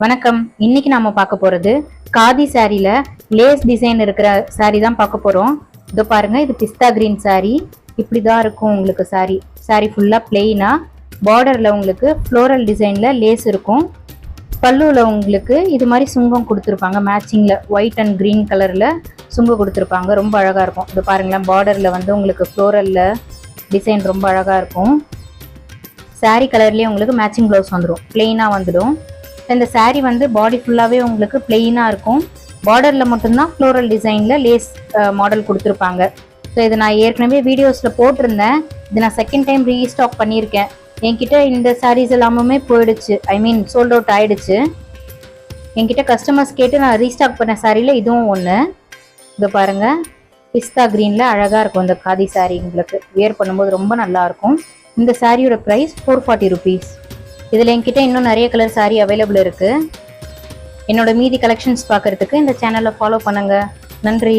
வணக்கம். இன்னைக்கு நாம பார்க்க போறது காதி சாரியில லேஸ் டிசைன் இருக்கிற சாரி தான் பார்க்க போறோம். இதோ பாருங்க, இது பிஸ்தா கிரீன் சாரி. இப்படிதான் இருக்கும் உங்களுக்கு சாரி ஃபுல்லா பிளெயினா, பார்டர்ல உங்களுக்கு ஃப்ளோரல் டிசைன்ல லேஸ் இருக்கும். பல்லுல உங்களுக்கு இது மாதிரி சுங்கம் கொடுத்துருப்பாங்க, மேட்சிங்ல ஒயிட் அண்ட் கிரீன் கலர்ல சுங்கம் கொடுத்துருப்பாங்க. ரொம்ப அழகா இருக்கும். இது பாருங்களேன், பார்டர்ல வந்து உங்களுக்கு ஃப்ளோரல்ல டிசைன் ரொம்ப அழகா இருக்கும். சாரி கலர்லயே உங்களுக்கு மேட்சிங் பிளவுஸ் வந்துடும், பிளெயினா வந்துடும். இந்த சாரீ வந்து பாடி ஃபுல்லாகவே உங்களுக்கு பிளெயினாக இருக்கும். பார்டரில் மட்டும்தான் ஃப்ளோரல் டிசைனில் லேஸ் மாடல் கொடுத்துருப்பாங்க. ஸோ இதை நான் ஏற்கனவே வீடியோஸில் போட்டிருந்தேன். இது நான் செகண்ட் டைம் ரீஸ்டாக் பண்ணியிருக்கேன். என்கிட்ட இந்த சாரீஸ் எல்லாமே போயிடுச்சு, சோல்ட் அவுட் ஆயிடுச்சு. என்கிட்ட கஸ்டமர்ஸ் கேட்டு நான் ரீஸ்டாக் பண்ண சாரியில் இதுவும் ஒன்று. இதை பாருங்கள், பிஸ்தா க்ரீனில் அழகாக இருக்கும் இந்த காதி சாரீ. உங்களுக்கு வியர் பண்ணும்போது ரொம்ப நல்லாயிருக்கும். இந்த சாரியோட ப்ரைஸ் 440 rupees. இதில் என்கிட்ட இன்னும் நிறைய கலர் சாரீ அவைலபிள் இருக்குது. என்னோட மீதி கலெக்ஷன்ஸ் பார்க்குறதுக்கு இந்த சேனலை ஃபாலோ பண்ணுங்கள். நன்றி.